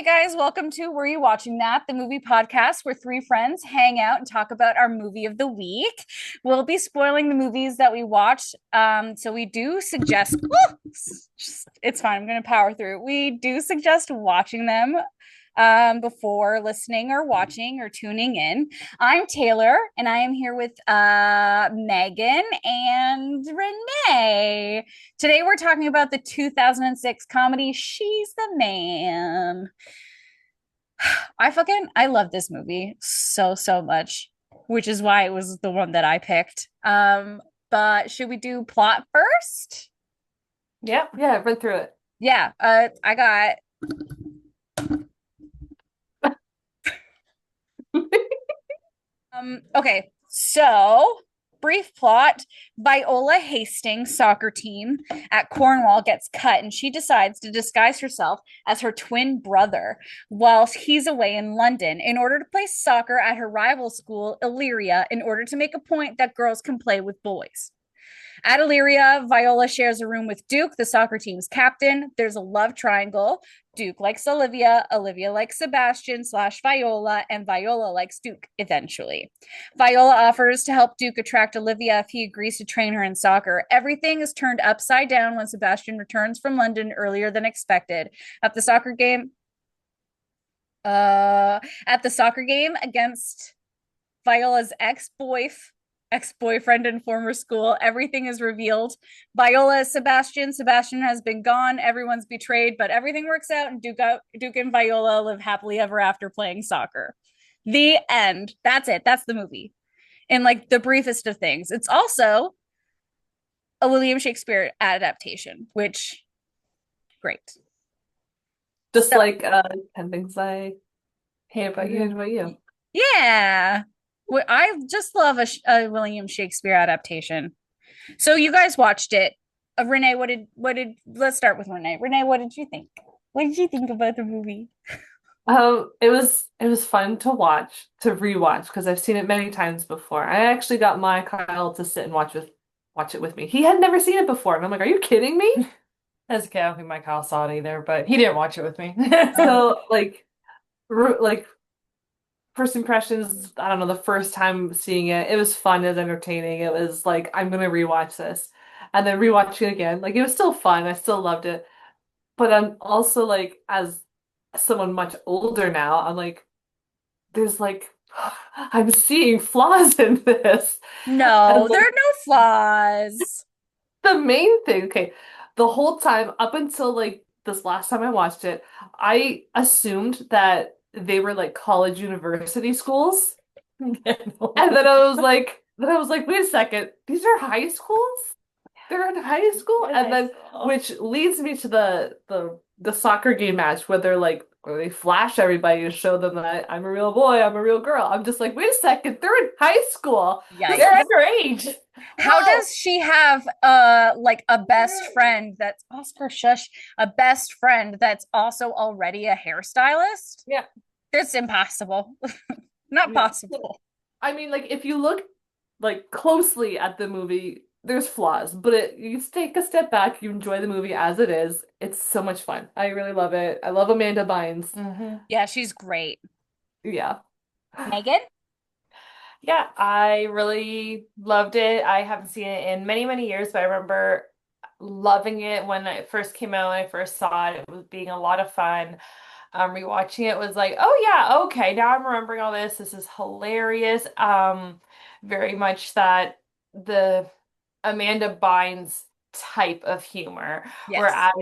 Hey guys, welcome to Were You Watching That, the movie podcast where three friends hang out and talk about our movie of the week. We'll be spoiling the movies that we watched. So we do suggest, it's fine, I'm going to power through. We do suggest watching them before listening or watching or tuning in. I'm Taylor and I am here with Megan and Renee. Today we're talking about the 2006 comedy She's the Man. I love this movie so much, which is why it was the one that I picked. But should we do plot first? Yep. Yeah, I've read through it. Yeah, I got okay, so brief plot. Viola Hastings' soccer team at Cornwall gets cut, and she decides to disguise herself as her twin brother whilst he's away in London in order to play soccer at her rival school, Illyria, in order to make a point that girls can play with boys. At Illyria, Viola shares a room with Duke, the soccer team's captain. There's a love triangle. Duke likes Olivia, Olivia likes Sebastian slash Viola, and Viola likes Duke eventually. Viola offers to help Duke attract Olivia if he agrees to train her in soccer. Everything is turned upside down when Sebastian returns from London earlier than expected. At the soccer game, at the soccer game against Viola's ex-boyfriend and former school. Everything is revealed. Viola is Sebastian. Sebastian has been gone. Everyone's betrayed, but everything works out, and Duke and Viola live happily ever after playing soccer. The end. That's it. That's the movie. In like the briefest of things. It's also a William Shakespeare adaptation, which great. Just So like 10 things I hate about you and about you. yeah, I just love a William Shakespeare adaptation. So you guys watched it. Renee, let's start with Renee. Renee, what did you think? What did you think about the movie? It was fun to watch, to rewatch, because I've seen it many times before. I actually got my Kyle to sit and watch it with me. He had never seen it before, and I'm like, "Are you kidding me?" That's okay. I don't think my Kyle saw it either, but he didn't watch it with me. So like first impressions, I don't know, the first time seeing it, it was fun, it was entertaining. It was like, I'm gonna rewatch this. And then rewatching it again. Like it was still fun. I still loved it. But I'm also like, as someone much older now, I'm like, there's like, I'm seeing flaws in this. And No, there like are no flaws. the main thing, okay, the whole time up until like this last time I watched it, I assumed that they were like college university schools. And then I was like, wait a second, these are high schools? They're in high school? In And high then school. which leads me to the soccer game match where they're like where they flash everybody to show them that I'm a real boy, I'm a real girl. I'm just like, wait a second, they're in high school. This They're Yikes. underage. How well, does she have like a best friend that's Oscar Shush, a best friend that's also already a hairstylist? yeah. It's impossible. Not Yeah. possible. I mean, like if you look like closely at the movie, there's flaws, but you take a step back, you enjoy the movie as it is. It's so much fun. I really love it. I love Amanda Bynes. Yeah, she's great. Yeah. Megan? Yeah, I really loved it. I haven't seen it in many, many years, but I remember loving it when it first came out, when I first saw it. It was being a lot of fun. Rewatching it was like, oh yeah, okay, now I'm remembering all this. This is hilarious. Very much that the Amanda Bynes type of humor, where Yes.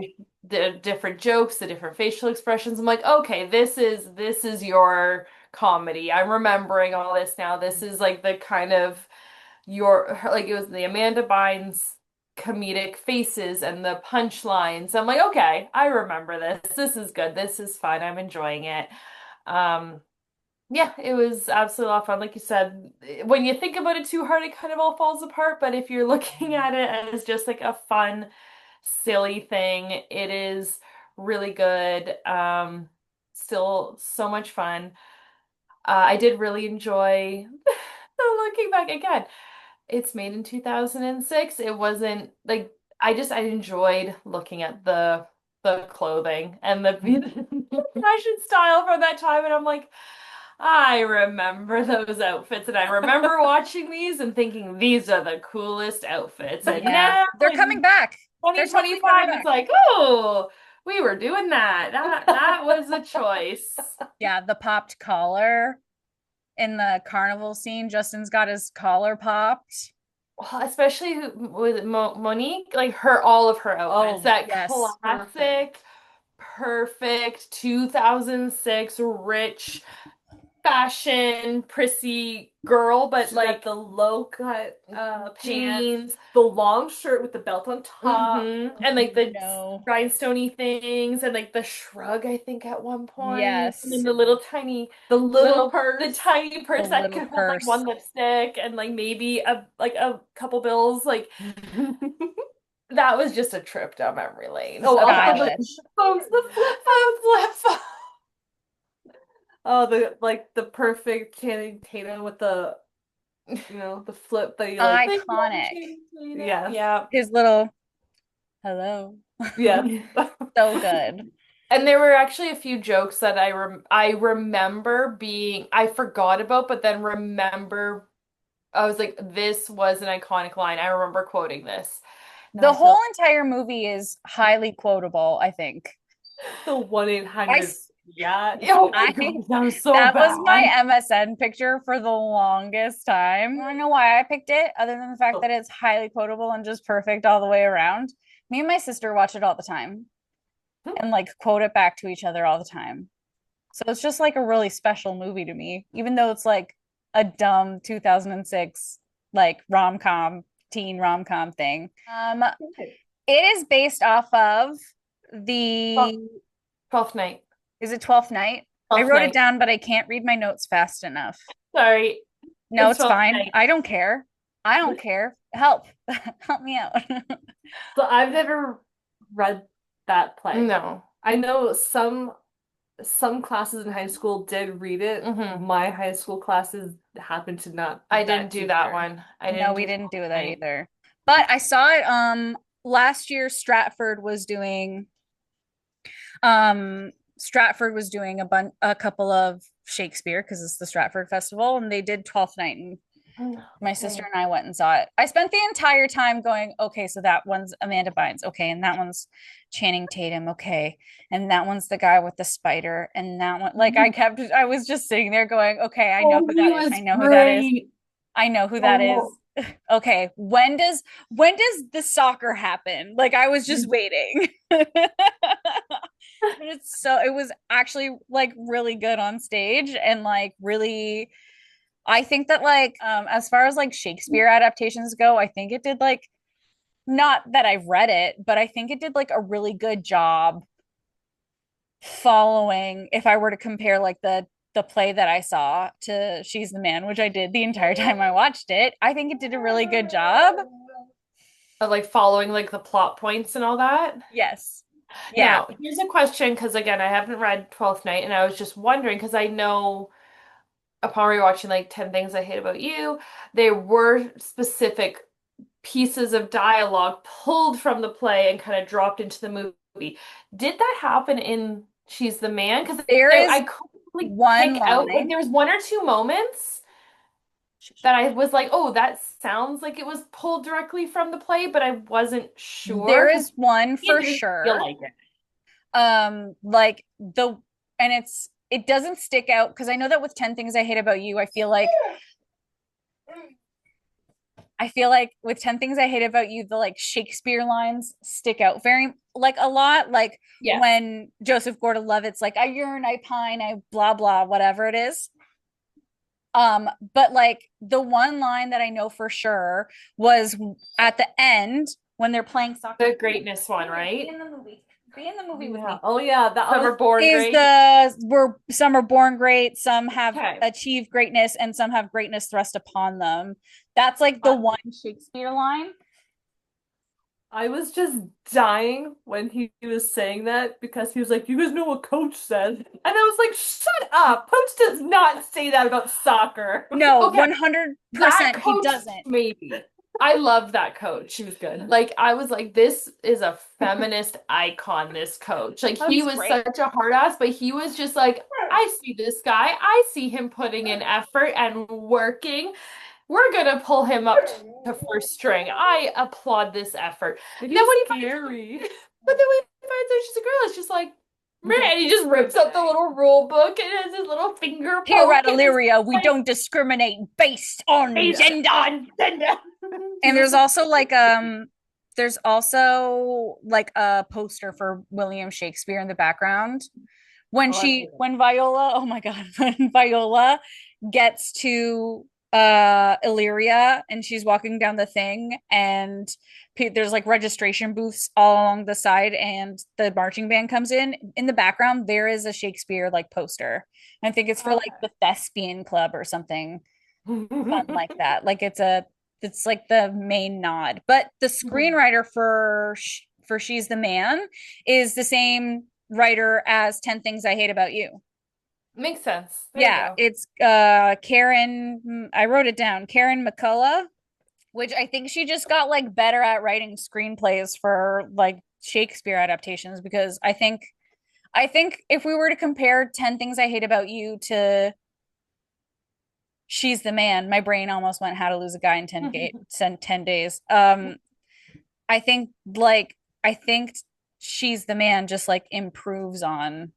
the different jokes, the different facial expressions, I'm like, okay, this is your comedy. I'm remembering all this now. This is like the kind of like it was the Amanda Bynes comedic faces and the punchlines. I'm like, okay, I remember this. This is good. This is fun. I'm enjoying it. Um, yeah, it was absolutely a lot of fun. Like you said, when you think about it too hard, it kind of all falls apart. But if you're looking at it as just like a fun, silly thing, it is really good. Still so much fun. I did really enjoy looking back again. It's made in 2006. It wasn't like I enjoyed looking at the clothing and the fashion style from that time, and I'm like, I remember those outfits, and I remember watching these and thinking these are the coolest outfits. And Yeah, now they're coming in back. They're totally coming 2025, it's back. like, oh, we were doing that. That was a choice. Yeah, the popped collar in the carnival scene. Justin's got his collar popped. Well, especially with Monique, like her, all of her outfits, Oh, that yes. classic, perfect 2006 rich fashion, prissy girl, but She's got like the low cut pants, jeans. the long shirt with the belt on top. And like the No. rhinestoney things and like the shrug, I think at one point. And then Yes. the little tiny The little the purse. tiny The purse that little could hold like one purse. lipstick and like maybe a couple bills. Like that was just a trip down memory lane. Oh, also the Stylish. phones, the flip flip phone. Oh, the perfect Channing Tatum with the the flip that you like. Iconic. Yes. Yeah. His little hello. Yes. So good. And there were actually a few jokes that I remember being I forgot about, but then remember I was like, this was an iconic line. I remember quoting this. And The I whole feel entire movie is highly quotable, I think. The 1-800. Yeah. oh my I God, that was so that was my bad. MSN picture for the longest time. I don't know why I picked it, other than the fact Oh. that it's highly quotable and just perfect all the way around. Me and my sister watch it all the time and like quote it back to each other all the time. So it's just like a really special movie to me, even though it's like a dumb 2006 like rom-com, teen rom-com thing. It is based off of the 12th night. is it 12th Night? I 12th wrote it night. down, but I can't read my notes fast enough. Sorry. No, It's it's 12th fine. night. I don't care. I don't care. Help. Help me out. So I've never read that play. No. I know some classes in high school did read it. Mhm. My high school classes happened to not. I didn't do that one. I No, didn't we do didn't do that Night. either. But I saw it last year. Stratford was doing a couple of Shakespeare because it's the Stratford Festival, and they did 12th Night, and my sister and I went and saw it. I spent the entire time going, okay, so that one's Amanda Bynes, okay, and that one's Channing Tatum, okay, and that one's the guy with the spider, and that one, like, I was just sitting there going, okay, I know who that is. I know who that is. I know who that is. Okay, when does the soccer happen? Like, I was just waiting. It was actually like really good on stage and like really I think that like as far as like Shakespeare adaptations go, I think it did like not that I've read it, but I think it did like a really good job following if I were to compare like the play that I saw to She's the Man, which I did the entire time I watched it. I think it did a really good job. Of, like following like the plot points and all that. Yes. Yeah. Now, here's a question because again, I haven't read 12th Night and I was just wondering because I know upon rewatching like 10 Things I Hate About You, there were specific pieces of dialogue pulled from the play and kind of dropped into the movie. Did that happen in She's the Man? Because I couldn't like one pick out like line. there was one or two moments that I was like, oh, that sounds like it was pulled directly from the play, but I wasn't sure. There is one for It didn't sure. feel like it. Like it doesn't stick out because I know that with 10 Things I Hate About You, I feel like with 10 Things I Hate About You, the like Shakespeare lines stick out very like a lot. Like Yeah. when Joseph Gordon-Levitt's like, I yearn, I pine, I blah blah, whatever it is. But like the one line that I know for sure was at the end when they're playing soccer. The greatness one, right? Be in the movie with me. Oh yeah, that Some was are born Is great. some are born great, some have Okay. achieved greatness, and some have greatness thrust upon them. That's like the one Shakespeare line. I was just dying when he was saying that because he was like, "You guys know what Coach said," and I was like, "Shut up! Coach does not say that about soccer." No, Okay. 100% That he coach, doesn't. maybe. I loved that coach. She was good. Like I was like, this is a feminist icon, this coach. Like That he was was great. such a hard ass, but he was just like, I see this guy. I see him putting in effort and working. We're gonna pull him up to first string. I applaud this effort. And And he then was when he finds, scary. but then when he finds out she's a girl, it's just like, man, and he just rips up the little rule book and has his little finger Here at poke and his Illyria, we like, don't discriminate based on based gender. on gender. And there's also like a poster for William Shakespeare in the background. When Viola, oh my God, when Viola gets to Illyria and she's walking down the thing and there's like registration booths all along the side and the marching band comes in the background there is a Shakespeare like poster. And I think it's for like the Thespian Club or something fun like that. Like it's like the main nod. But the screenwriter for She's the Man is the same writer as 10 Things I Hate About You. Makes sense. There you Yeah, go. it's Karen, I wrote it down, Karen McCullough, which I think she just got like better at writing screenplays for like Shakespeare adaptations because I think if we were to compare 10 Things I Hate About You to She's the Man, my brain almost went How to Lose a Guy in 10 days. I think like I think She's the Man just like improves on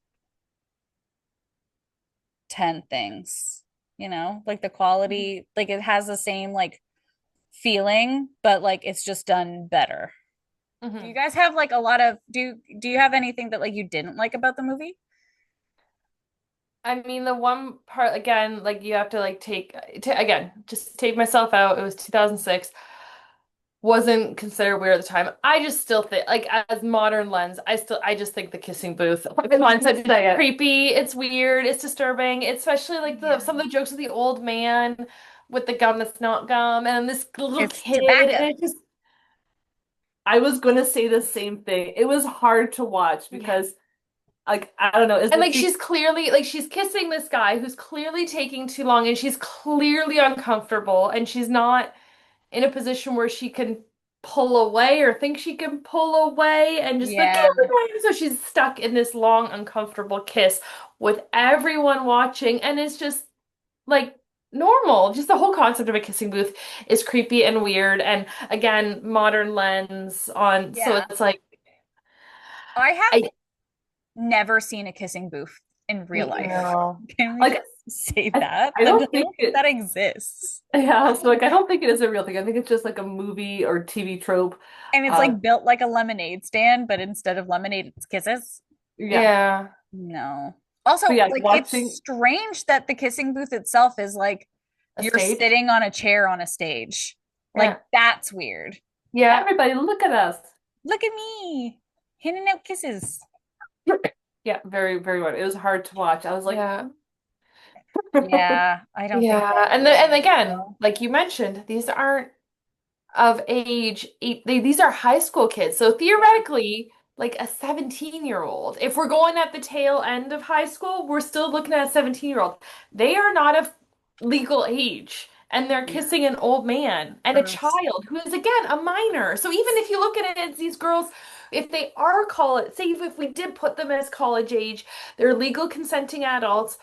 10 things, like the quality, like it has the same like feeling, but like it's just done better. Do you Mhm. guys have like a lot of do you have anything that like you didn't like about the movie? I mean, the one part again, like you have to like again, just take myself out. It was 2006. Wasn't considered weird at the time. I just still think, like, as modern lens, I just think the kissing booth concept is creepy. It's weird. It's disturbing. Especially like some of the jokes of the old man with the gum that's not gum, and this little It's kid, and tobacco. it just I was gonna say the same thing. It was hard to watch yeah. because, like, I don't know, is And it like be she's clearly like she's kissing this guy who's clearly taking too long, and she's clearly uncomfortable, and she's not in a position where she can pull away or think she can pull away and just like get Yeah. away. So she's stuck in this long, uncomfortable kiss with everyone watching, and it's just like normal. Just the whole concept of a kissing booth is creepy and weird. And again, modern lens on, so Yeah. it's like I have I never seen a kissing booth in real life. no. Can we like just say I that? I That I don't don't think think it that exists. yeah, so like I don't think it is a real thing. I think it's just like a movie or TV trope. And it's Uh like built like a lemonade stand, but instead of lemonade, it's kisses. yeah. Yeah. No. Also, But yeah, like it's watching strange that the kissing booth itself is like A you're stage. sitting on a chair on a stage. Like Yeah. that's weird. Yeah. everybody look at us. Look at me handing out kisses. Yeah, very, very well. It was hard to watch. I was like, Yeah. Yeah, I don't think Yeah, that and would and age again, well. like you mentioned, these aren't of age. These are high school kids. So Yeah. theoretically, like a 17-year-old. If we're going at the tail end of high school, we're still looking at a 17-year-old. They are not of legal age, and they're yeah. kissing an old man and a Gross. child who is again a minor. So even if you look at it as these girls, if they are college, say if we did put them as college age, they're legal consenting adults.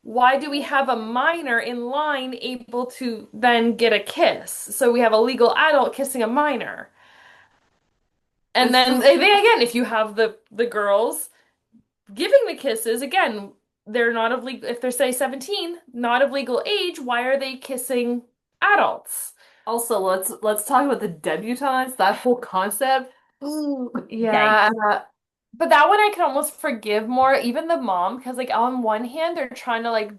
Why do we have a minor in line able to then get a kiss? So we have a legal adult kissing a minor. And This then is again, if you have the girls giving the kisses, again, they're not of legal, if they're say 17, not of legal age, why are they kissing adults? also let's talk about the debutantes, that whole concept. Ooh, Yikes. yeah. But that one I can almost forgive more, even the mom, because like on one hand, they're trying to like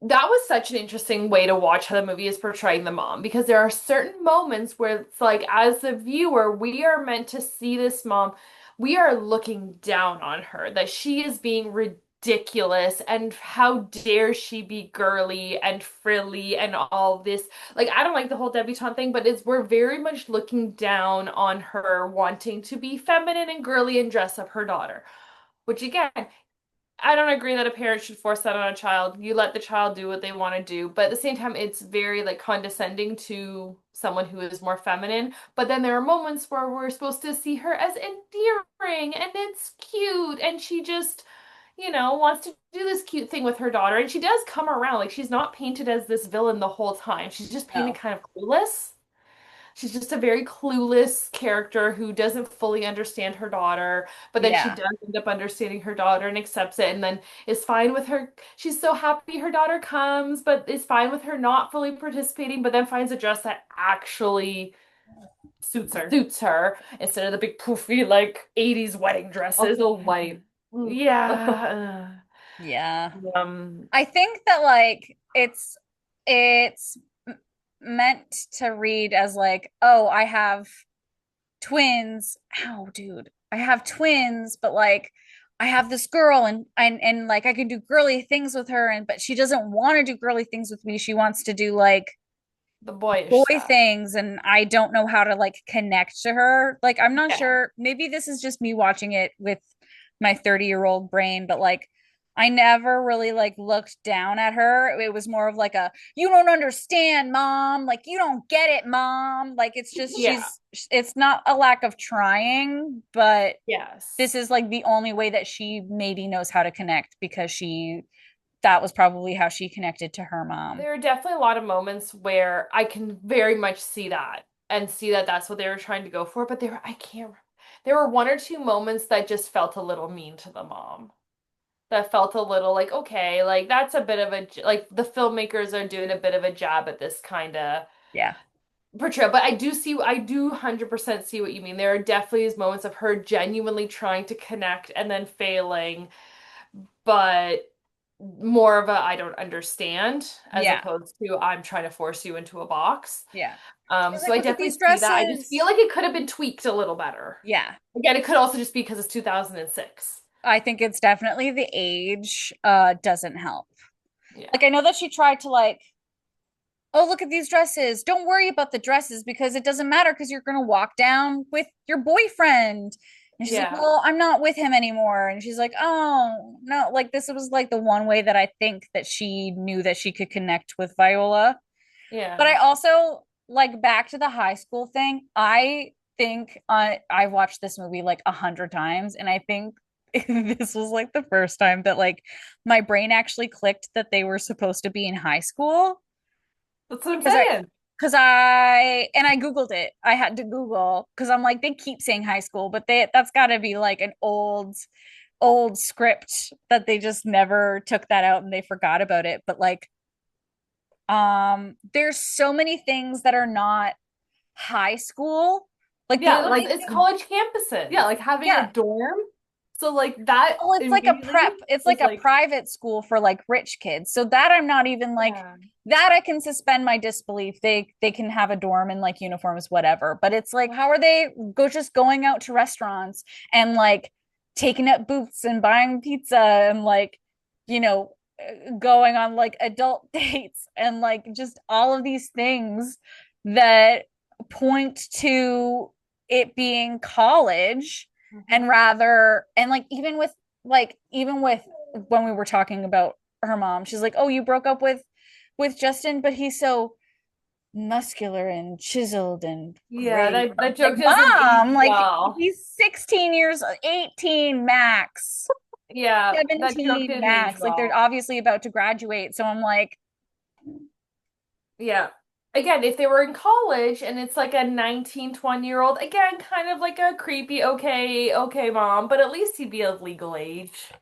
that was such an interesting way to watch how the movie is portraying the mom because there are certain moments where it's like, as the viewer, we are meant to see this mom. We are looking down on her, that she is being ridiculous and how dare she be girly and frilly and all this. Like, I don't like the whole debutante thing, but we're very much looking down on her wanting to be feminine and girly and dress up her daughter, which again, I don't agree that a parent should force that on a child. You let the child do what they want to do, but at the same time, it's very like condescending to someone who is more feminine. But then there are moments where we're supposed to see her as endearing and it's cute, and she just, wants to do this cute thing with her daughter. And she does come around. Like she's not painted as this villain the whole time. She's just painted No. kind of clueless. She's just a very clueless character who doesn't fully understand her daughter, but then she Yeah. does end up understanding her daughter and accepts it and then is fine with her. She's so happy her daughter comes, but is fine with her not fully participating, but then finds a dress that actually Suits her. suits her instead of the big poofy like 80s wedding dresses. Also white. Ooh. Yeah. Yeah. Um, I think that like it's meant to read as like, oh, I have twins. Ow, dude. I have twins, but like I have this girl and like I can do girly things with her and but she doesn't want to do girly things with me. She wants to do like the boyish boy stuff. things and I don't know how to like connect to her. Like I'm not Yeah. sure. Maybe this is just me watching it with my 30-year-old brain, but like I never really like looked down at her. It was more of like a you don't understand, mom. Like you don't get it, mom. Like it's just Yeah. it's not a lack of trying, but this Yes. is like the only way that she maybe knows how to connect because she that was probably how she connected to her mom. There are definitely a lot of moments where I can very much see that and see that that's what they were trying to go for, but I can't, there were one or two moments that just felt a little mean to the mom. That felt a little like, okay, like that's a bit of like the filmmakers are doing a bit of a jab at this kind of Yeah. portrayal. But I do 100% see what you mean. There are definitely these moments of her genuinely trying to connect and then failing, but more of a I don't understand as Yeah. opposed to I'm trying to force you into a box. Yeah. She's So like, I look at these definitely see that. I just feel dresses. like it could have been tweaked a little better. Yeah. Again, it could also just be because it's 2006. I think it's definitely the age doesn't help. Like Yeah. I know that she tried to like, oh, look at these dresses. Don't worry about the dresses because it doesn't matter because you're gonna walk down with your boyfriend. And she's like, Yeah. well, I'm not with him anymore. And she's like, oh, no, like this was like the one way that I think that she knew that she could connect with Viola. But I Yeah. also like back to the high school thing. I think I watched this movie like 100 times, and I think this was like the first time that like my brain actually clicked that they were supposed to be in high school That's what I'm because saying. I googled it. I had to Google because I'm like they keep saying high school, but that's got to be like an old script that they just never took that out and they forgot about it. But like there's so many things that are not high school. Like the Yeah, only like It's thing, college campuses. yeah, like having yeah. a dorm. So like that Well, it's like a immediately prep. It's was like a like, private school for like rich kids. So that I'm not even like Yeah. that I can suspend my disbelief. They can have a dorm and like uniforms, whatever. But it's like, how are they just going out to restaurants and like taking up booths and buying pizza and like, you know, going on like adult dates and like just all of these things that point to it being college and Mhm. rather and like even with when we were talking about her mom she's like oh you broke up with Justin but he's so muscular and chiseled and yeah, great that like joke doesn't age mom like well. he's 16 years 18 max Yeah, that joke 17 didn't age max like they're well. obviously about to graduate so I'm like Yeah. Again, if they were in college and it's like a 19, 20-year-old, again, kind of like a creepy, okay, okay, mom, but at least he'd be of legal age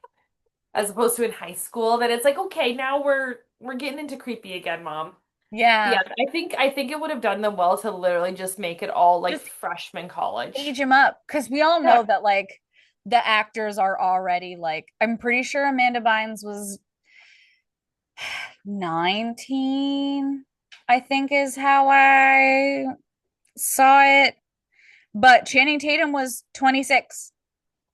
as opposed to in high school that it's like, okay, now we're getting into creepy again, mom. Yeah, yeah I think it would have done them well to literally just make it all like just freshman college. age him up because we all Yeah. know that like the actors are already like I'm pretty sure Amanda Bynes was 19 I think is how I saw it but Channing Tatum was 26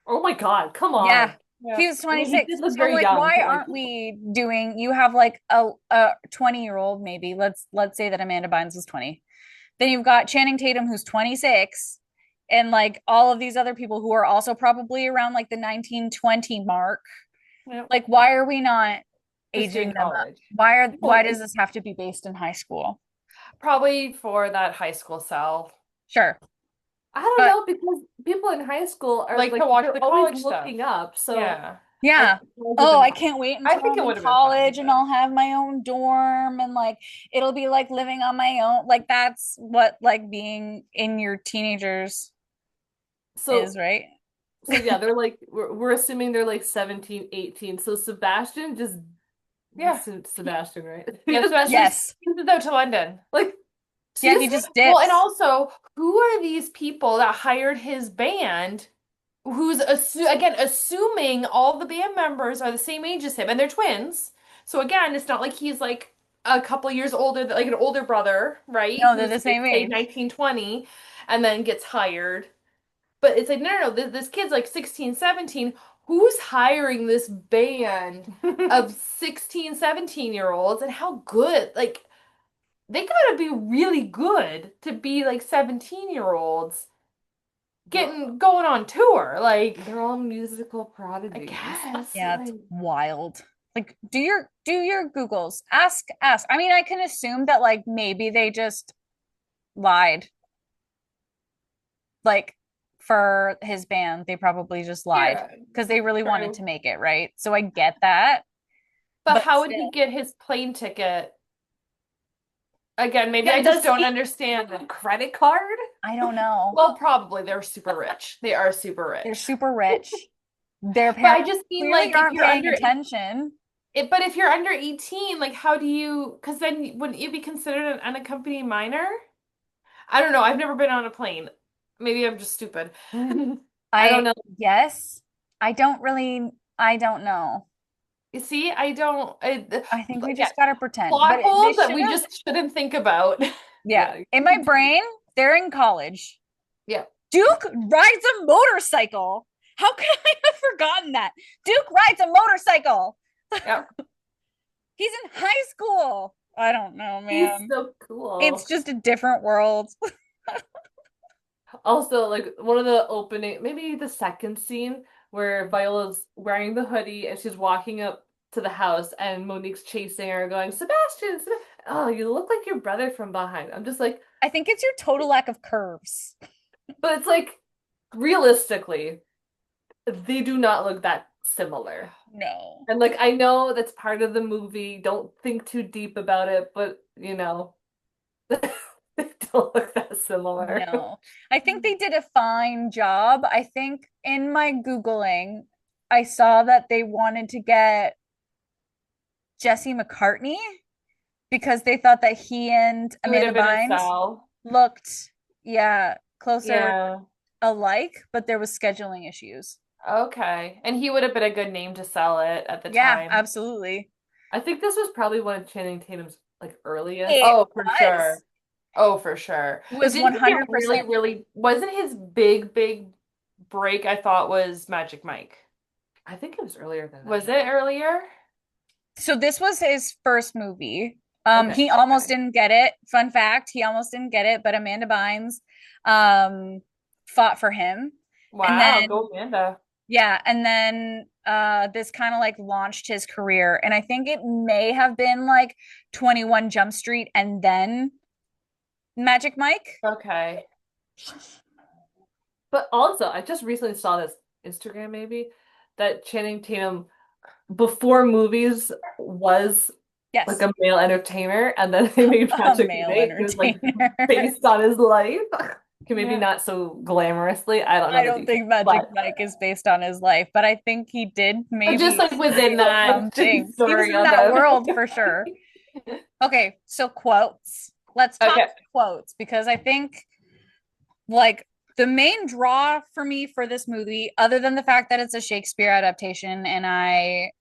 Oh my God, come yeah on. Yeah. he was I mean, he 26 did look so I'm very like young, why but like, aren't we doing you have like a 20-year-old maybe let's say that Amanda Bynes was 20 then you've got Channing Tatum who's 26 and like all of these other people who are also probably around like the 19-20 mark Yeah. Like, why are we not History aging in them up? college. Why does this have to be based in high school? Probably for that high school sell. Sure. I don't But know because people in high school are Like to like watch they're the always college stuff. looking up. So Yeah. I yeah. think it would Oh, have I been can't wait I until think I'm it in would have been fun. college and I'll have my own dorm and like it'll be like living on my own. Like that's what like being in your teenagers so is, right? yeah, they're like we're assuming they're like 17, 18. So Sebastian just Yeah. Sebastian, right? Yeah, so that's just Yes. he moved out to London. Like Yeah, he seriously? just Well, and dips. also, who are these people that hired his band? Who's again assuming all the band members are the same age as him, and they're twins. So again, it's not like he's like a couple years older, like an older brother, right? No, they're the Who's like same say age. 19, 20, and then gets hired. But it's like, no, this kid's like 16, 17. Who's hiring this band of 16, 17-year-olds, and how good? Like, they gotta be really good to be like 17-year-olds getting going on tour. Like, They're all musical I prodigies. guess. Yeah, it's Like, wild. Like do your Googles. Ask. I mean, I can assume that like maybe they just lied. Like for his band, they probably just lied yeah, because they really wanted true. to make it, right? So I get that, But but how would he still, get his plane ticket? Again, maybe Yeah, I just does don't he understand. have a credit card? I don't know. Well, probably they're super rich. They are super They're rich. super rich. Their But I parents just mean clearly like if aren't you're paying under attention. it, but if you're under 18, like how do you, because then wouldn't you be considered an unaccompanied minor? I don't know. I've never been on a plane. Maybe I'm just stupid. I don't I know. Yes. I don't know. You see, I don't, I think we yeah, just gotta pretend. plot But they holes that should we have, just shouldn't think about. yeah. Yeah. In my brain, they're in college. Yeah. Duke rides a motorcycle. How could I have forgotten that? Duke rides a motorcycle. Yeah. He's in high school. I don't know, He's man. so It's cool. just a different world. Also, like one of the opening, maybe the second scene where Viola's wearing the hoodie and she's walking up to the house and Monique's chasing her, going, Sebastian, oh, you look like your brother from behind. I'm just like, I think it's your total lack of curves. but it's like realistically, they do not look that similar. No. And like I know that's part of the movie. Don't think too deep about it, but you know, they don't look that similar. No. I think they did a fine job. I think in my Googling, I saw that they wanted to get Jesse McCartney because they thought that he and It would Amanda have been a Bynes sell. looked, yeah, closer Yeah. alike, but there was scheduling issues. Okay. And he would have been a good name to sell it at the Yeah, time. absolutely. I think this was probably one of Channing Tatum's like earliest. It Oh, for was. sure. Oh, for sure. It But was didn't he get 100%. really, wasn't his big break, I thought, was Magic Mike? I think it was earlier than that. Was it earlier? So this was his first movie. Okay. He almost Okay. didn't get it. Fun fact, he almost didn't get it, but Amanda Bynes fought for him. And Wow, then go Amanda. yeah, and then this kind of like launched his career. And I think it may have been like 21 Jump Street and then Magic Mike. Okay. But also, I just recently saw this Instagram maybe that Channing Tatum before movies was like Yes. a male entertainer, and then they made A Patrick male Nate. It was like entertainer. based on his life. Okay, maybe Yeah. not so glamorously. I don't know I the don't details, think Magic but Mike is based on his life, but I think he did But just maybe like within that. something. He was story in on that them. world for sure. Okay, so quotes. Let's talk Okay. quotes because I think like the main draw for me for this movie, other than the fact that it's a Shakespeare adaptation, and I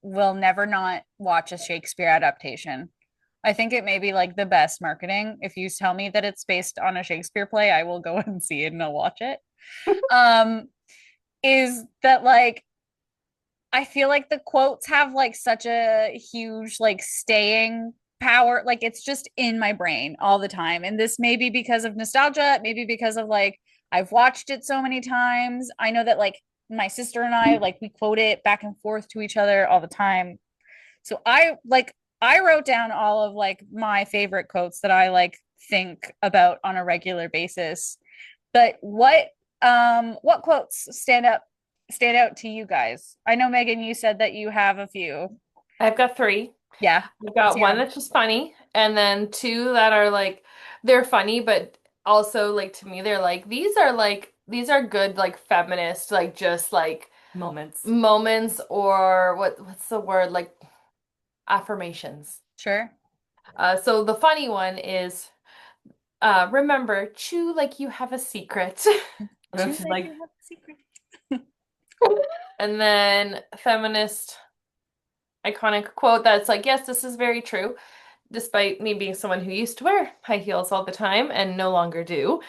will never not watch a Shakespeare adaptation. I think it may be like the best marketing. If you tell me that it's based on a Shakespeare play, I will go and see it and I'll watch it. Um, is that like I feel like the quotes have like such a huge like staying power. Like it's just in my brain all the time. And this may be because of nostalgia, maybe because of like I've watched it so many times. I know that like my sister and I, like, we quote it back and forth to each other all the time. So I wrote down all of like my favorite quotes that I like think about on a regular basis. But what quotes stand out to you guys? I know, Megan, you said that you have a few. I've got three. Yeah. I've Let's got hear one 'em. that's just funny, and then two that are like they're funny, but also like to me they're like these are good like feminist like just like Moments. moments or what's the word like affirmations. Sure. So the funny one is remember, chew like you have a secret. And Choose she's like like, you have a secret. And then feminist iconic quote that's like, yes, this is very true. Despite me being someone who used to wear high heels all the time and no longer do,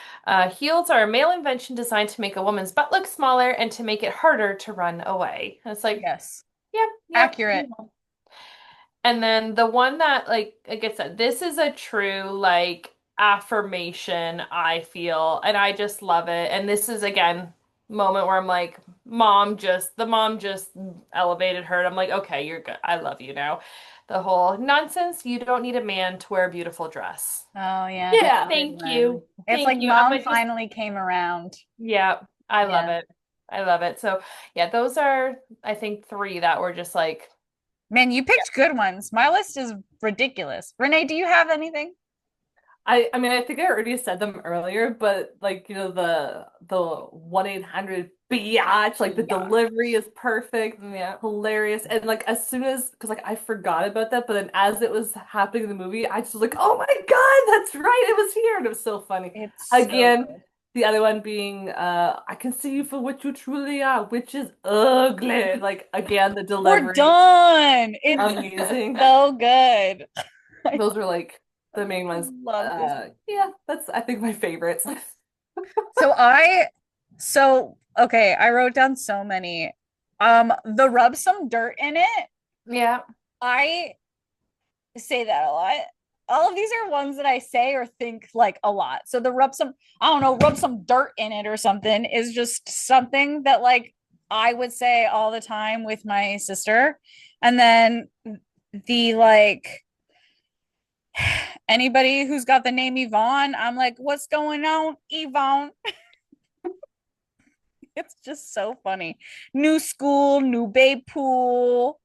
heels are a male invention designed to make a woman's butt look smaller and to make it harder to run away. And it's like, Yes. yep, yep. Accurate. And then the one that, like I said, this is a true like affirmation, I feel, and I just love it. And this is again moment where I'm like, the mom just elevated her, and I'm like, okay, you're good. I love you now. The whole nonsense, you don't need a man to wear a beautiful dress. Oh yeah, that's yeah. a good Thank one. you. It's Thank like you. I'm mom like just finally came around. yeah, I love Yeah. it. I love it. So yeah, those are I think three that were just like Man, you picked good ones. My list is ridiculous. Renee, do you have anything? I mean, I think I already said them earlier, but like, the 1-800 biatch, like the Yeah. delivery is perfect, yeah. hilarious. And like as soon as because like I forgot about that, but then as it was happening in the movie, I just was like, oh my God, that's right, it was here. And it was so funny. It's so Again, good. the other one being I can see you for what you truly are, which is ugly. Like again, the We're delivery, done. It's amazing. so good. I Those are like the main ones. love this. Yeah, that's I think my favorites. So okay, I wrote down so many. The rub some dirt in it. Yeah. I say that a lot. All of these are ones that I say or think like a lot. So the I don't know, rub some dirt in it or something is just something that like I would say all the time with my sister. And then the like anybody who's got the name Yvonne, I'm like, what's going on, Yvonne? It's just so funny. New school, new babe pool.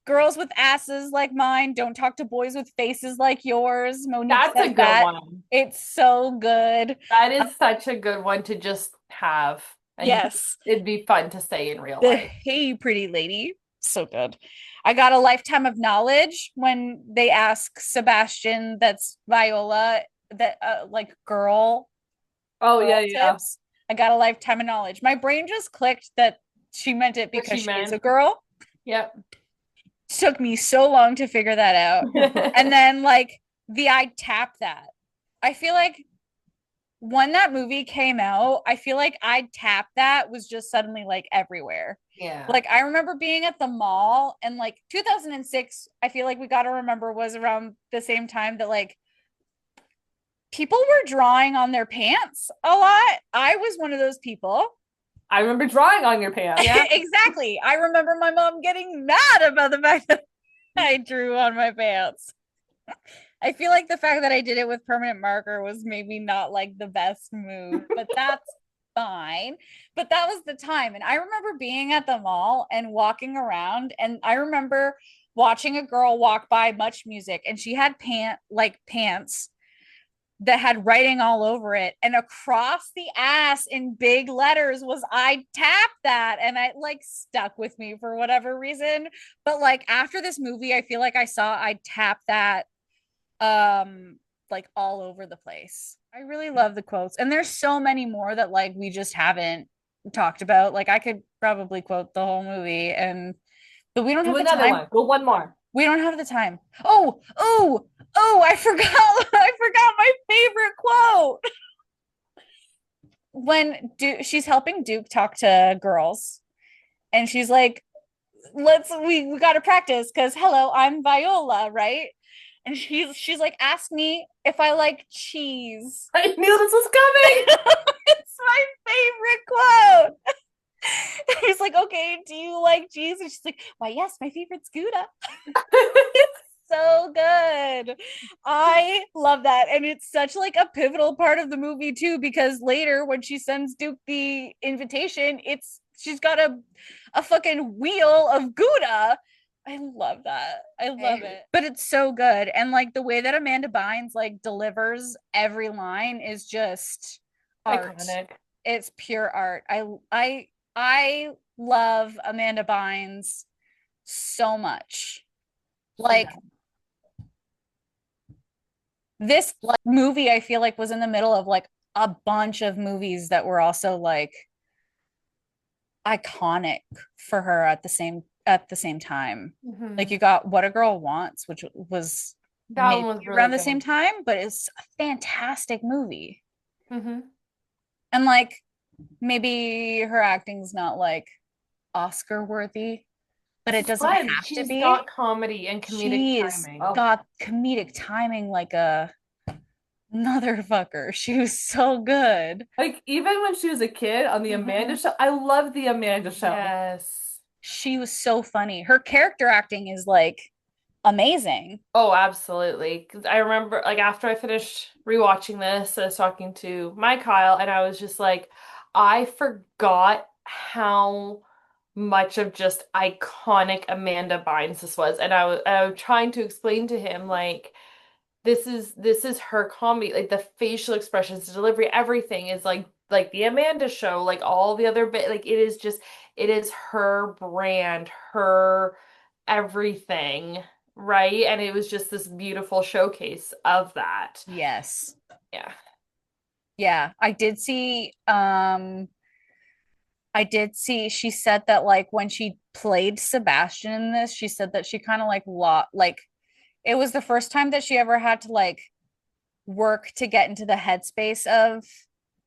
Girls with asses like mine don't talk to boys with faces like yours. Monique That's a says good that. one. It's so good. That is such a good one to just have. And Yes. it'd be fun to say in real The life. hey, pretty lady. So good. I got a lifetime of knowledge when they ask Sebastian, that's Viola, that like Oh girl yeah, yeah. tips. I got a lifetime of knowledge. My brain just clicked that she meant it What because she she is a meant. girl. Yep. Took me so long to figure that out. And then like the I tap that. I feel like when that movie came out, I feel like I tap that was just suddenly like everywhere. Yeah. Like I remember being at the mall and like 2006, I feel like we got to remember was around the same time that like people were drawing on their pants a lot. I was one of those people. I remember drawing on your pants. Yeah. Exactly. I remember my mom getting mad about the fact that I drew on my pants. I feel like the fact that I did it with permanent marker was maybe not like the best move, but that's fine. But that was the time. And I remember being at the mall and walking around, and I remember watching a girl walk by Much Music, and she had pants that had writing all over it, and across the ass in big letters was I tapped that, and I like stuck with me for whatever reason. But like after this movie, I feel like I saw I tap that like all over the place. I really love the quotes, and there's so many more that like we just haven't talked about. Like I could probably quote the whole movie, and but we don't Do have the another time. one. Go one more. We don't have the time. Oh, I forgot. I forgot my favorite quote. When she's helping Duke talk to girls, and she's like, we got to practice because hello, I'm Viola, right? And she's like, ask me if I like cheese. I knew this was coming. It's my favorite quote. He's like, okay, do you like cheese? And she's like, why, yes, my favorite's Gouda. So good. I love that. And it's such like a pivotal part of the movie too, because later when she sends Duke the invitation, it's she's got a fucking wheel of Gouda. I love that. I love it. But it's so good. And like the way that Amanda Bynes like delivers every line is just art. Iconic. It's pure art. I love Amanda Bynes so much. Like this like movie I feel like was in the middle of like a bunch of movies that were also like iconic for her at the same time. Like you got What a Girl Wants, which was That maybe one was really around the good. same time, but it's a fantastic movie. Mm-hmm. And like maybe her acting's not like Oscar worthy, but it doesn't Fun. have to She's be. got comedy and comedic She's timing. got comedic timing like a motherfucker. She was so good. Like even when she was a kid on the Amanda Mhm. Show, I love the Amanda Show. Yes. She was so funny. Her character acting is like amazing. Oh, absolutely. Because I remember, like, after I finished rewatching this, I was talking to my Kyle, and I was just like, I forgot how much of just iconic Amanda Bynes this was, and I was trying to explain to him like, this is her comedy, like the facial expressions, the delivery, everything is like the Amanda Show, like all the other bit, like it is her brand, her everything. Right? And it was just this beautiful showcase of that. Yes. Yeah. Yeah. I did see she said that like when she played Sebastian in this, she said that she kind of like it was the first time that she ever had to like work to get into the headspace of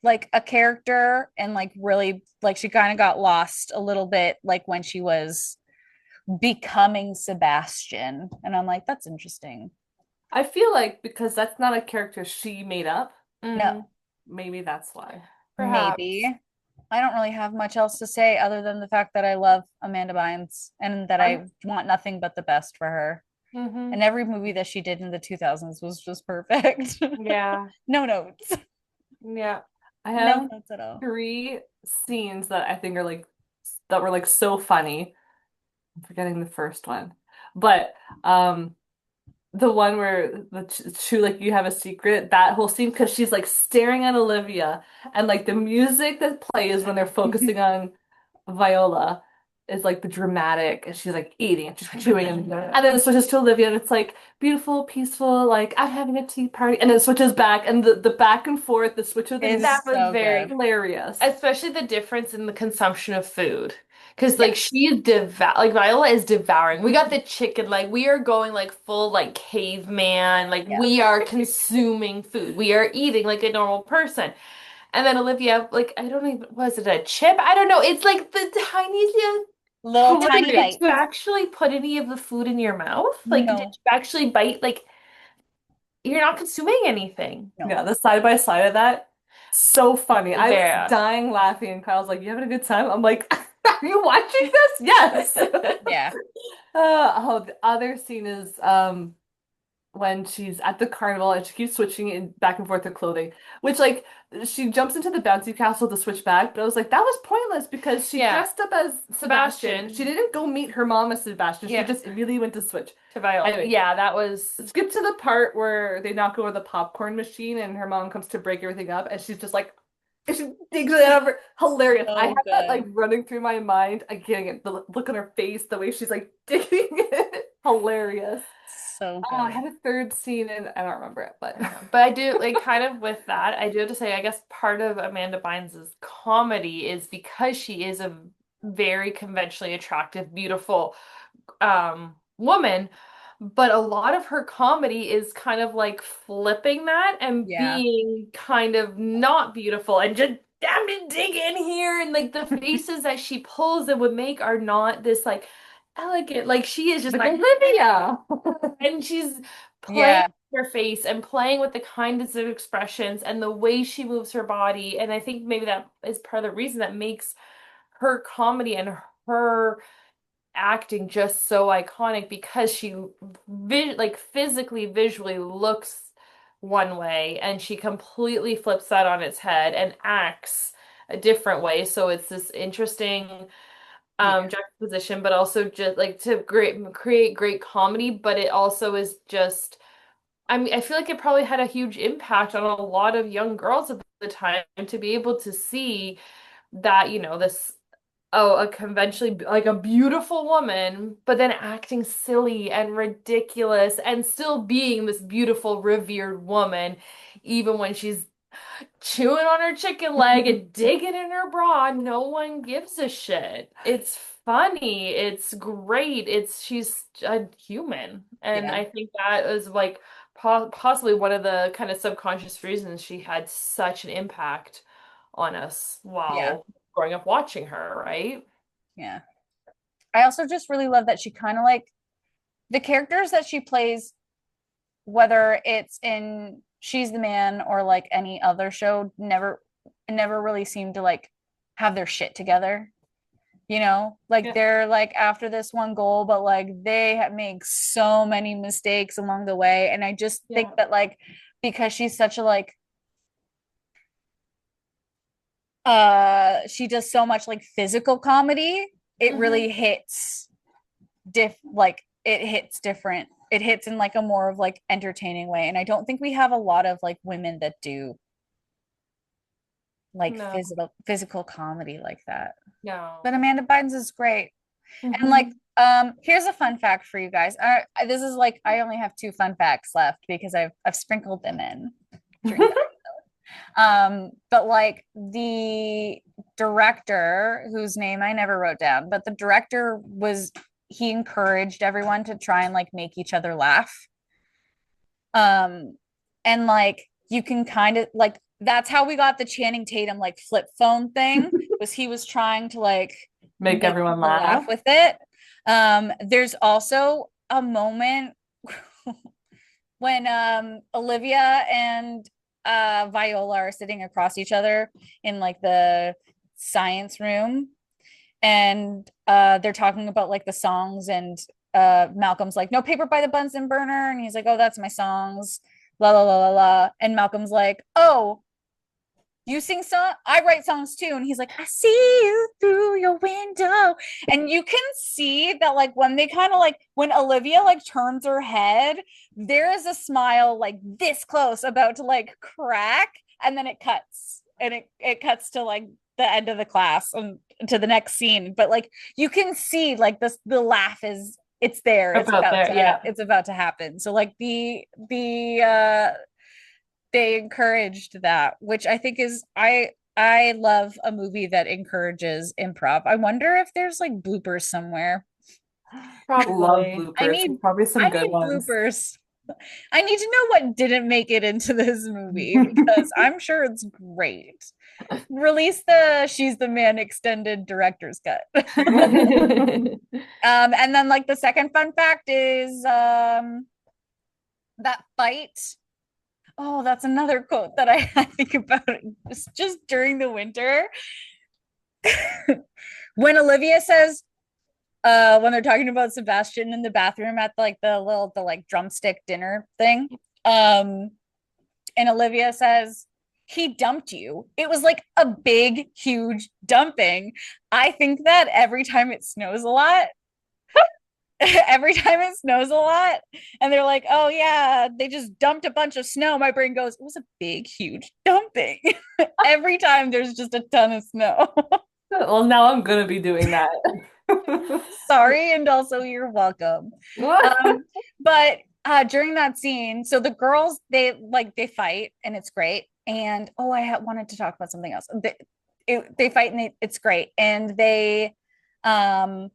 like a character and like really like she kind of got lost a little bit like when she was becoming Sebastian. And I'm like, that's interesting. I feel like because that's not a character she made up, No, maybe that's why. Perhaps. maybe. I don't really have much else to say other than the fact that I love Amanda Bynes and that I want nothing but the best for her. Mm-hmm. And every movie that she did in the 2000s was just perfect. Yeah. No notes. Yeah. I No have notes at all. 3 scenes that I think are like that were like so funny. I'm forgetting the first one. But the one where the true like you have a secret, that whole scene because she's like staring at Olivia and like the music that plays when they're focusing on Viola is like the dramatic and she's like eating and she's chewing and then it switches to Olivia and it's like beautiful, peaceful, like I'm having a tea party and then it switches back and the back and forth, the switch of the Is That was so very good. hilarious. Especially the difference in the consumption of food. Because like Yes. she is like Viola is devouring. We got the chicken, like we are going like full like caveman, like Yeah. we are consuming food. We are eating like a normal person. And then Olivia, like I don't even, was it a chip? I don't know. It's like the tiniest Little little tiny did bites. you actually put any of the food in your mouth? Like did No, you actually bite? Like you're not consuming anything. no. Yeah, the side by side of that, so funny. I There. was dying laughing, and Kyle's like, "You having a good time?" I'm like, "Are you watching this?" Yes. Yeah. Oh, the other scene is when she's at the carnival and she keeps switching in back and forth her clothing, which like she jumps into the bouncy castle to switch back, but I was like, that was pointless because she Yeah. dressed up as Sebastian. Sebastian. She didn't go meet her mom as Sebastian. Yeah. She just immediately went to switch. To Viola. Anyway. Yeah, that was Skip to the part where they knock over the popcorn machine and her mom comes to break everything up and she's just like she digs it out of her. Hilarious. So I have that like good. running through my mind again. The look on her face, the way she's like digging it. Hilarious. So Oh, I good. had a third scene and I don't remember it, but But I do like kind of with that, I do have to say, I guess part of Amanda Bynes' comedy is because she is a very conventionally attractive, beautiful woman, but a lot of her comedy is kind of like flipping that and Yeah. being kind of not beautiful and just I'm to dig in here and like the faces that she pulls and would make are not this like elegant. Like she is just like like Olivia. and she's playing Yeah. with her face and playing with the kindness of expressions and the way she moves her body. And I think maybe that is part of the reason that makes her comedy and her acting just so iconic because she like physically visually looks one way and she completely flips that on its head and acts a different way. So it's this interesting Yeah. juxtaposition, but also just like to create great comedy, but it also is just I mean, I feel like it probably had a huge impact on a lot of young girls at the time to be able to see that, this a conventionally like a beautiful woman, but then acting silly and ridiculous and still being this beautiful, revered woman, even when she's chewing on her chicken leg and digging in her bra. No one gives a shit. It's funny. It's great. She's a human. And Yeah. I think that is like possibly one of the kind of subconscious reasons she had such an impact on us Yeah. while growing up watching her, right? Yeah. I also just really love that she kind of like the characters that she plays, whether it's in She's the Man or like any other show, never really seem to like have their shit together. Like Yeah. they're like after this one goal, but like they have make so many mistakes along the way. And I just think Yeah. that like because she's such a like she does so much like physical comedy, it Hmm. really hits like it hits different. It hits in like a more of like entertaining way. And I don't think we have a lot of like women that do like No, physical comedy like that. But no. Amanda Bynes is great. And like Hmm. here's a fun fact for you guys. This is like I only have two fun facts left because I've sprinkled them in during the but like the director, whose name I never wrote down, but the director he encouraged everyone to try and like make each other laugh. Um, and like you can kind of like that's how we got the Channing Tatum like flip phone thing, was he was trying to like Make make everyone people laugh laugh. with it. There's also a moment when Olivia and Viola are sitting across each other in like the science room, and they're talking about like the songs, and Malcolm's like, "No paper by the Bunsen burner," and he's like, "Oh, that's my songs." La la la la la, and Malcolm's like, "Oh, you sing song, I write songs too," and he's like, "I see you through your window," and you can see that like when they kind of like when Olivia like turns her head, there is a smile like this close about to like crack, and then it cuts, and it cuts to like the end of the class and to the next scene, but like you can see like this the laugh is it's there, About there, yeah. it's about to happen. So like they encouraged that, which I think is I love a movie that encourages improv. I wonder if there's like bloopers somewhere. Love Probably. I bloopers. need Probably I some good need ones. bloopers. I need to know what didn't make it into this movie because I'm sure it's great. Release the She's the Man extended director's cut. And then like the second fun fact is that fight. Oh, that's another quote that I think about just during the winter. When Olivia says, when they're talking about Sebastian in the bathroom at like the like drumstick dinner thing, um, and Olivia says, he dumped you. It was like a big, huge dumping. I think that every time it snows a lot, every time it snows a lot, and they're like, oh yeah, they just dumped a bunch of snow, my brain goes, it was a big, huge dumping. Every time there's just a ton of snow. Well, now I'm gonna be doing that. Sorry, and also you're welcome. But during that scene, so the girls they fight and it's great. And oh, wanted to talk about something else. They fight and it's great. And um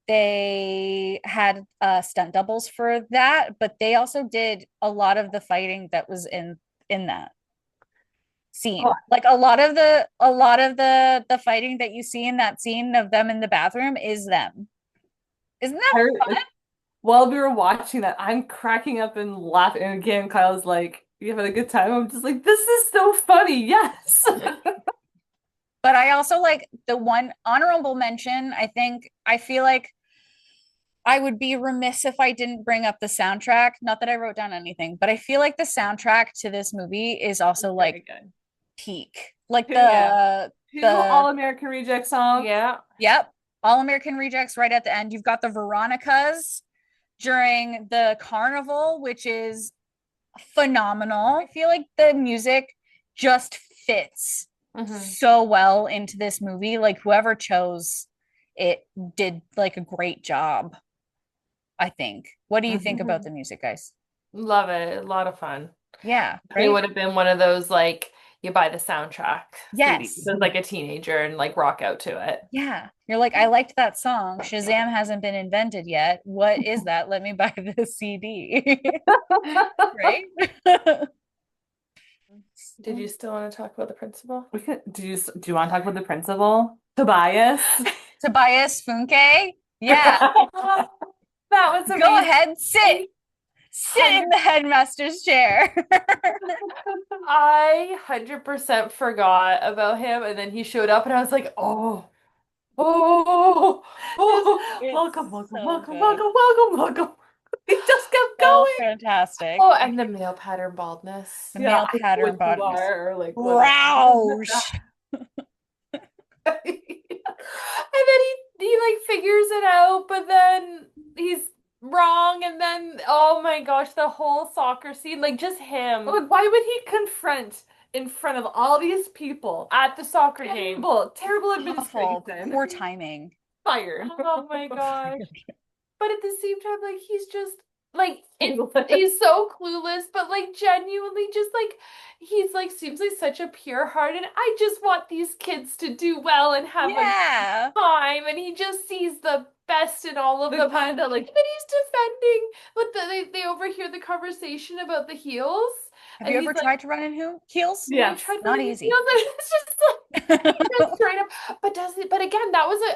they had stunt doubles for that, but they also did a lot of the fighting that was in that Oh, scene. Like a lot of the fighting that you see in that scene of them in the bathroom is them. Isn't that I, while we were watching that, I'm cracking up and laughing. And again, Kyle's like, "You having a good time?" I'm just like, "This is so funny." Yes. But I also like the one honorable mention. I feel like I would be remiss if I didn't bring up the soundtrack. Not that I wrote down anything, but I feel like the soundtrack to this movie is also Very like good. peak. Like Yeah. Two the All-American Reject songs. Yeah. yep, All American Rejects right at the end. You've got the Veronicas during the carnival, which is phenomenal. I feel like the music just fits Mhm. so well into this movie. Like whoever chose it did like a great job, I think. What do you think about Mhm. the music, guys? Love it. A lot of fun. Yeah, It right? would have been one of those like you buy the soundtrack CDs Yes. as like a teenager and like rock out to it. Yeah. You're like, I liked that song. Shazam hasn't been invented yet. What is that? Let me buy the CD. Right? Did you still want to talk about the principal? Do you want to talk about the principal? Tobias? Tobias Funke? Yeah. That was Go amazing. ahead, sit. Sit in the headmaster's chair. I 100% forgot about him, and then he showed up, and I was like, oh, oh, oh, It's welcome, welcome, so welcome, good. welcome, welcome, welcome. He just kept So going. fantastic. Oh, and the male pattern baldness. The male Like pattern what you bottoms. are, or like Roush. And then he like figures it out, but then he's wrong, and then oh my gosh, the whole soccer scene, like just him Like, why would he confront in front of all these people? at the soccer game. Terrible Awful. administration. Poor timing. Fired. Oh my gosh. But at the same time, like he's just like he's so clueless, but like genuinely just like he's like seems like such a pure heart, and I just want these kids to do well and have Yeah. a time, and he just sees the best in all of The them. kind that like And then he's defending, but they overhear the conversation about the heels, Have and you he's ever like, tried to run in heels? I yes. tried Not running easy. heels, and it's just like just straight up. But does it? But again,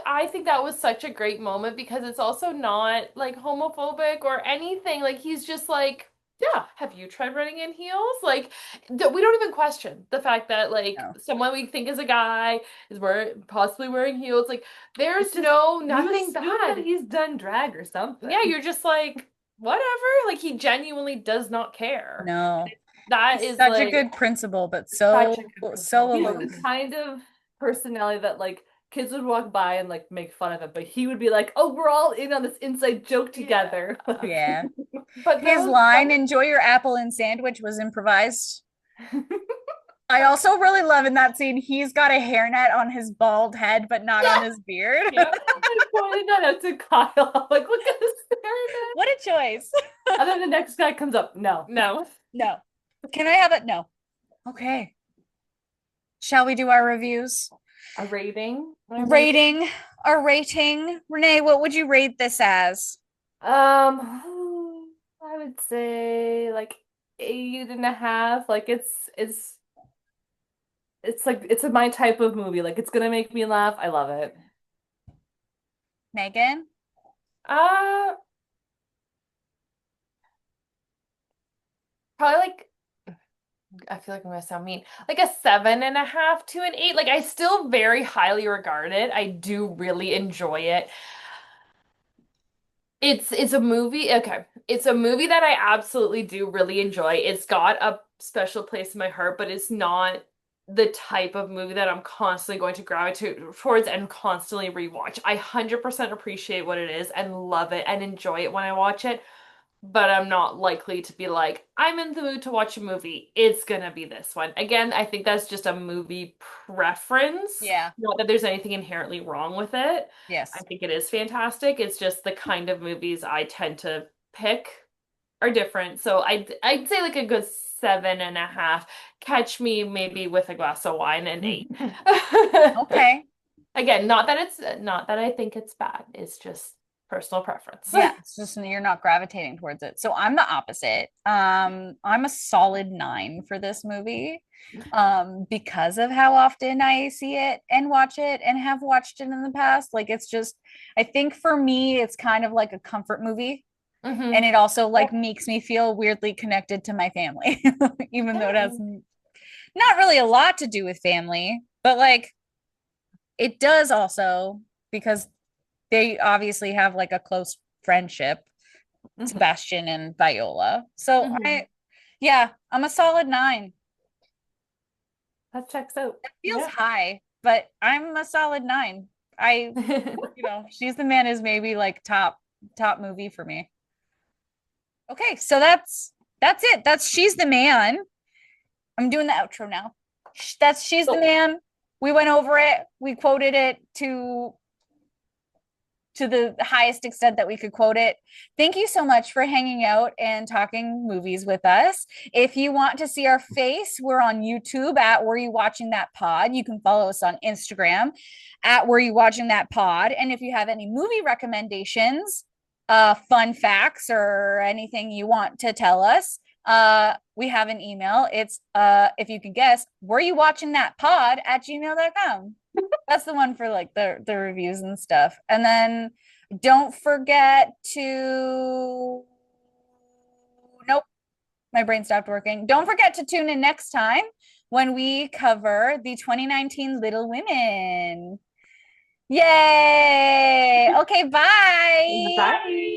I think that was such a great moment because it's also not like homophobic or anything. Like he's just like, yeah, have you tried running in heels? Like we don't even question the fact that like No. someone we think is a guy is possibly wearing heels. Like there's It's just- nothing assume that bad. he's done drag or something. Yeah, you're just like whatever. Like he genuinely does not care. No. That He's is such a like good principal, but such so a good so principal. He's aloof. the kind of personality that like kids would walk by and like make fun of him, but he would be like, "Oh, we're all in on this inside joke together." Yeah. But His those line, enjoy your apple and sandwich, was improvised. I also really love in that scene, he's got a hairnet on his bald head, but not on his beard. yeah. I pointed that out to Kyle. Like, look at this hairnet. What a choice. And then the next guy comes up. No. No. No. Can I have it? No. Okay. Shall we do our reviews? A rating. Rating. Our rating. Renee, what would you rate this as? I would say like 8.5. Like it's like it's my type of movie. Like it's gonna make me laugh. I love it. Megan? Uh, probably like I feel like I'm gonna sound mean. Like a 7.5 to an 8. Like I still very highly regard it. I do really enjoy it. It's a movie. Okay. It's a movie that I absolutely do really enjoy. It's got a special place in my heart, but it's not the type of movie that I'm constantly going to gravitate towards and constantly rewatch. I 100% appreciate what it is and love it and enjoy it when I watch it, but I'm not likely to be like, I'm in the mood to watch a movie. It's gonna be this one. Again, I think that's just a movie preference. Yeah. Not that there's anything inherently wrong with it. Yes. I think it is fantastic. It's just the kind of movies I tend to pick are different. So I'd say like a good 7.5. Catch me maybe with a glass of wine and 8. Okay. Again, not that I think it's bad. It's just personal preference. Yeah, it's just you're not gravitating towards it. So I'm the opposite. I'm a solid 9 for this movie. Because of how often I see it and watch it and have watched it in the past. Like it's just I think for me it's kind of like a comfort movie. Mhm. And it also like makes me feel weirdly connected to my family, even though it has not really a lot to do with family, but like it does also because they obviously have like a close friendship, Mhm. Sebastian and Viola. So Mhm. yeah, I'm a solid 9. That checks out. It feels Yeah. high, but I'm a solid 9. I, She's the Man is maybe like top movie for me. Okay, so that's it. That's She's the Man. I'm doing the outro now. That's She's the So Man. We went over it. We quoted it to the highest extent that we could quote it. Thank you so much for hanging out and talking movies with us. If you want to see our face, we're on YouTube at Were You Watching That Pod. You can follow us on Instagram at Were You Watching That Pod. And if you have any movie recommendations, fun facts, or anything you want to tell us, we have an email. It's if you can guess, were you watching that pod at gmail.com. That's the one for like the reviews and stuff. And then don't forget to nope, my brain stopped working. Don't forget to tune in next time when we cover the 2019 Little Women. Yay! Okay, bye. bye.